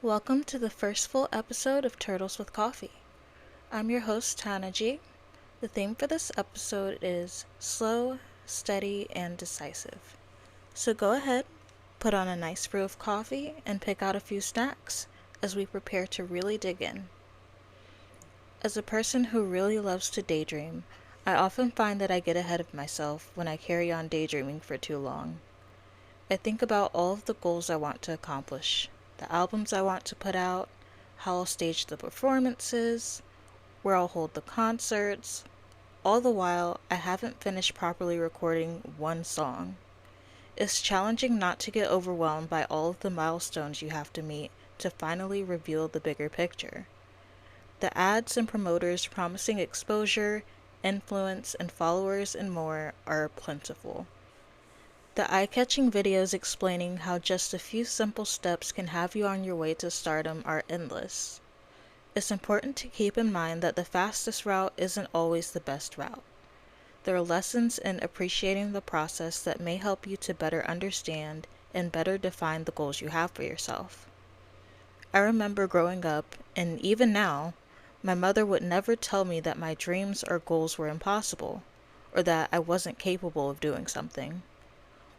Welcome to the first full episode of Turtles with Coffee. I'm your host, TiyannaG. The theme for this episode is slow, steady, and decisive. So go ahead, put on a nice brew of coffee, and pick out a few snacks as we prepare to really dig in. As a person who really loves to daydream, I often find that I get ahead of myself when I carry on daydreaming for too long. I think about all of the goals I want to accomplish, the albums I want to put out, how I'll stage the performances, where I'll hold the concerts. All the while, I haven't finished properly recording one song. It's challenging not to get overwhelmed by all of the milestones you have to meet to finally reveal the bigger picture. The ads and promoters promising exposure, influence, and followers and more are plentiful. The eye-catching videos explaining how just a few simple steps can have you on your way to stardom are endless. It's important to keep in mind that the fastest route isn't always the best route. There are lessons in appreciating the process that may help you to better understand and better define the goals you have for yourself. I remember growing up, and even now, my mother would never tell me that my dreams or goals were impossible, or that I wasn't capable of doing something.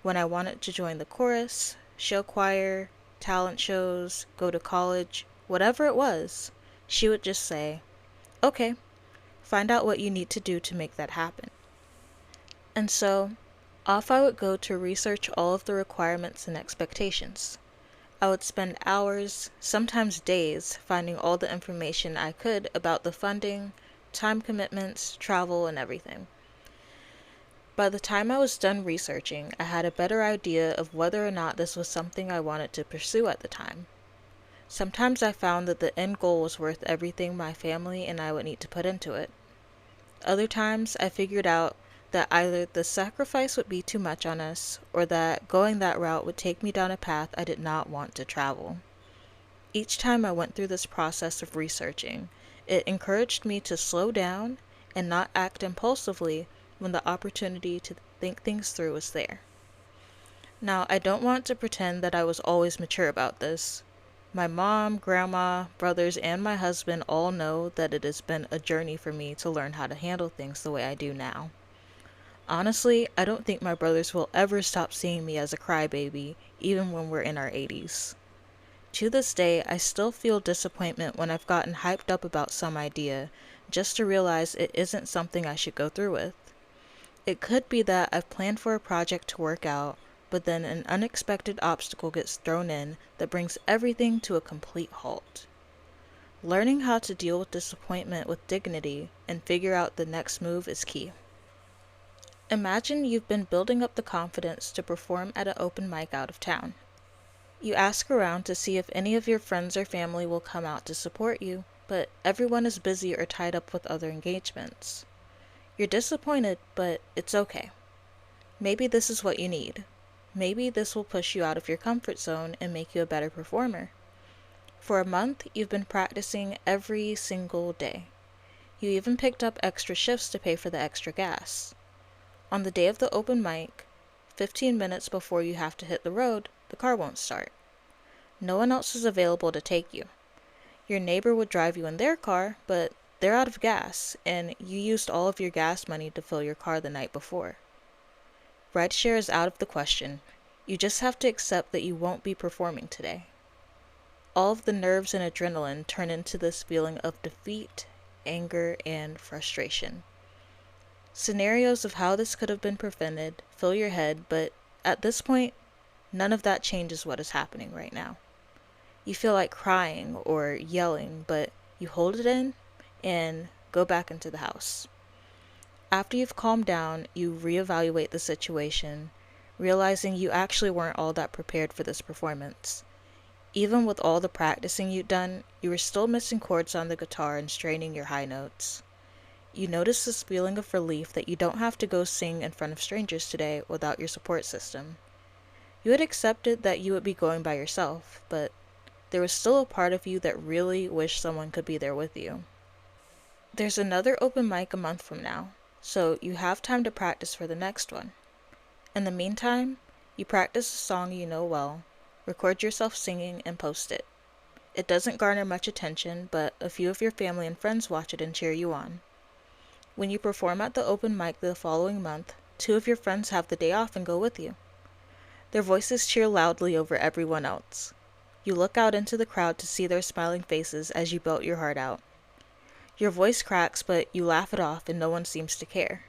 When I wanted to join the chorus, show choir, talent shows, go to college, whatever it was, she would just say, "Okay, find out what you need to do to make that happen." And so, off I would go to research all of the requirements and expectations. I would spend hours, sometimes days, finding all the information I could about the funding, time commitments, travel, and everything. By the time I was done researching, I had a better idea of whether or not this was something I wanted to pursue at the time. Sometimes I found that the end goal was worth everything my family and I would need to put into it. Other times I figured out that either the sacrifice would be too much on us, or that going that route would take me down a path I did not want to travel. Each time I went through this process of researching, it encouraged me to slow down and not act impulsively when the opportunity to think things through was there. Now, I don't want to pretend that I was always mature about this. My mom, grandma, brothers, and my husband all know that it has been a journey for me to learn how to handle things the way I do now. Honestly, I don't think my brothers will ever stop seeing me as a crybaby, even when we're in our 80s. To this day, I still feel disappointment when I've gotten hyped up about some idea, just to realize it isn't something I should go through with. It could be that I've planned for a project to work out, but then an unexpected obstacle gets thrown in that brings everything to a complete halt. Learning how to deal with disappointment with dignity and figure out the next move is key. Imagine you've been building up the confidence to perform at an open mic out of town. You ask around to see if any of your friends or family will come out to support you, but everyone is busy or tied up with other engagements. You're disappointed, but it's okay. Maybe this is what you need. Maybe this will push you out of your comfort zone and make you a better performer. For a month, you've been practicing every single day. You even picked up extra shifts to pay for the extra gas. On the day of the open mic, 15 minutes before you have to hit the road, the car won't start. No one else is available to take you. Your neighbor would drive you in their car, but they're out of gas, and you used all of your gas money to fill your car the night before. Rideshare is out of the question. You just have to accept that you won't be performing today. All of the nerves and adrenaline turn into this feeling of defeat, anger, and frustration. Scenarios of how this could have been prevented fill your head, but at this point, none of that changes what is happening right now. You feel like crying or yelling, but you hold it in and go back into the house. After you've calmed down, you reevaluate the situation, realizing you actually weren't all that prepared for this performance. Even with all the practicing you'd done, you were still missing chords on the guitar and straining your high notes. You notice this feeling of relief that you don't have to go sing in front of strangers today without your support system. You had accepted that you would be going by yourself, but there was still a part of you that really wished someone could be there with you. There's another open mic a month from now, so you have time to practice for the next one. In the meantime, you practice a song you know well, record yourself singing, and post it. It doesn't garner much attention, but a few of your family and friends watch it and cheer you on. When you perform at the open mic the following month, 2 of your friends have the day off and go with you. Their voices cheer loudly over everyone else. You look out into the crowd to see their smiling faces as you belt your heart out. Your voice cracks, but you laugh it off and no one seems to care.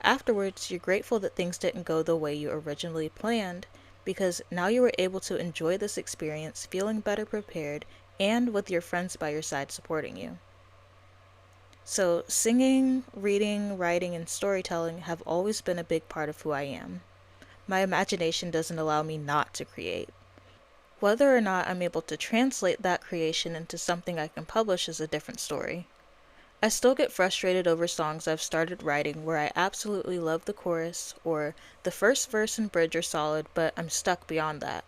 Afterwards, you're grateful that things didn't go the way you originally planned, because now you were able to enjoy this experience feeling better prepared and with your friends by your side supporting you. So, singing, reading, writing, and storytelling have always been a big part of who I am. My imagination doesn't allow me not to create. Whether or not I'm able to translate that creation into something I can publish is a different story. I still get frustrated over songs I've started writing where I absolutely love the chorus, or the first verse and bridge are solid, but I'm stuck beyond that.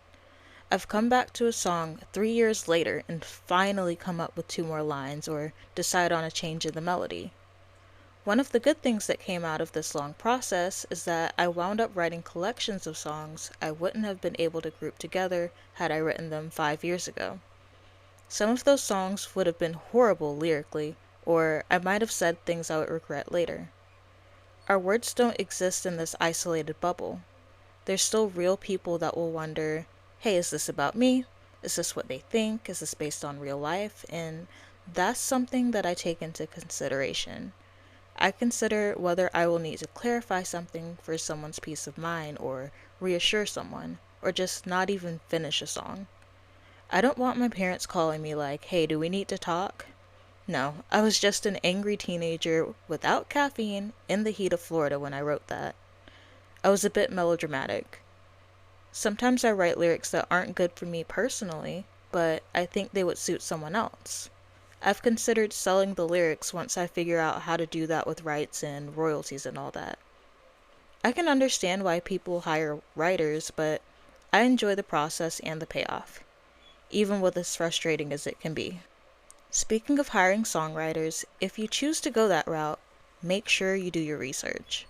I've come back to a song 3 years later and finally come up with 2 more lines or decide on a change in the melody. One of the good things that came out of this long process is that I wound up writing collections of songs I wouldn't have been able to group together had I written them 5 years ago. Some of those songs would have been horrible lyrically, or I might have said things I would regret later. Our words don't exist in this isolated bubble. There's still real people that will wonder, hey, is this about me? Is this what they think? Is this based on real life? And that's something that I take into consideration. I consider whether I will need to clarify something for someone's peace of mind or reassure someone, or just not even finish a song. I don't want my parents calling me like, hey, do we need to talk? No, I was just an angry teenager without caffeine in the heat of Florida when I wrote that. I was a bit melodramatic. Sometimes I write lyrics that aren't good for me personally, but I think they would suit someone else. I've considered selling the lyrics once I figure out how to do that with rights and royalties and all that. I can understand why people hire writers, but I enjoy the process and the payoff, even with as frustrating as it can be. Speaking of hiring songwriters, if you choose to go that route, make sure you do your research.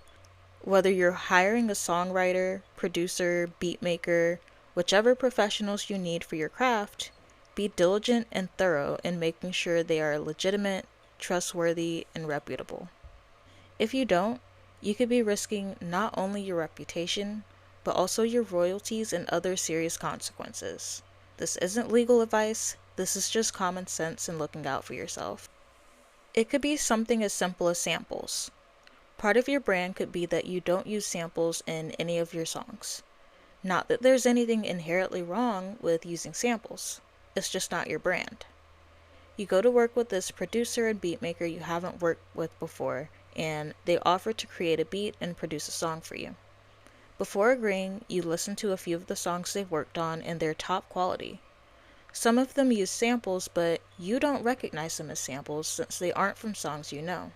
Whether you're hiring a songwriter, producer, beat maker, whichever professionals you need for your craft, be diligent and thorough in making sure they are legitimate, trustworthy, and reputable. If you don't, you could be risking not only your reputation, but also your royalties and other serious consequences. This isn't legal advice, this is just common sense and looking out for yourself. It could be something as simple as samples. Part of your brand could be that you don't use samples in any of your songs. Not that there's anything inherently wrong with using samples. It's just not your brand. You go to work with this producer and beat maker you haven't worked with before, and they offer to create a beat and produce a song for you. Before agreeing, you listen to a few of the songs they've worked on and they're top quality. Some of them use samples, but you don't recognize them as samples since they aren't from songs you know.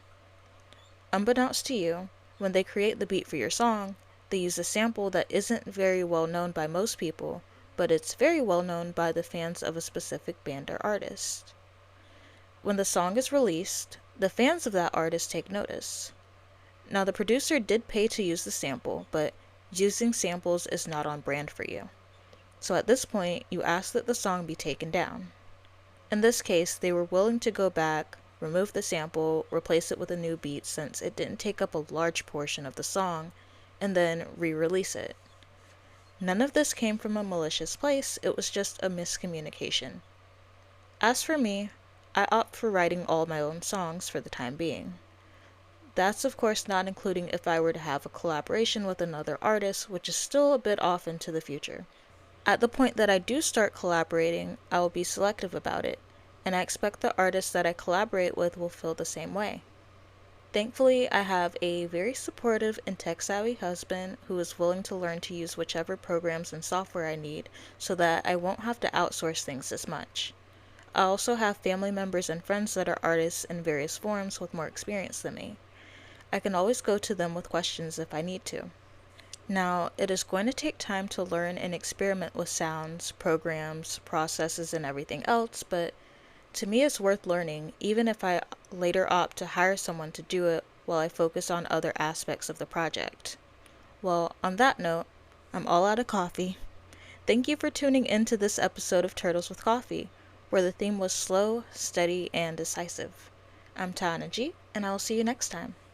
Unbeknownst to you, when they create the beat for your song, they use a sample that isn't very well known by most people, but it's very well known by the fans of a specific band or artist. When the song is released, the fans of that artist take notice. Now, the producer did pay to use the sample, but using samples is not on brand for you. So at this point, you ask that the song be taken down. In this case, they were willing to go back, remove the sample, replace it with a new beat since it didn't take up a large portion of the song, and then re-release it. None of this came from a malicious place, it was just a miscommunication. As for me, I opt for writing all my own songs for the time being. That's of course not including if I were to have a collaboration with another artist, which is still a bit off into the future. At the point that I do start collaborating, I will be selective about it, and I expect the artists that I collaborate with will feel the same way. Thankfully, I have a very supportive and tech-savvy husband who is willing to learn to use whichever programs and software I need so that I won't have to outsource things as much. I also have family members and friends that are artists in various forms with more experience than me. I can always go to them with questions if I need to. Now, it is going to take time to learn and experiment with sounds, programs, processes, and everything else, but to me it's worth learning, even if I later opt to hire someone to do it while I focus on other aspects of the project. Well, on that note, I'm all out of coffee. Thank you for tuning in to this episode of Turtles with Coffee, where the theme was slow, steady, and decisive. I'm TiyannaG, and I will see you next time.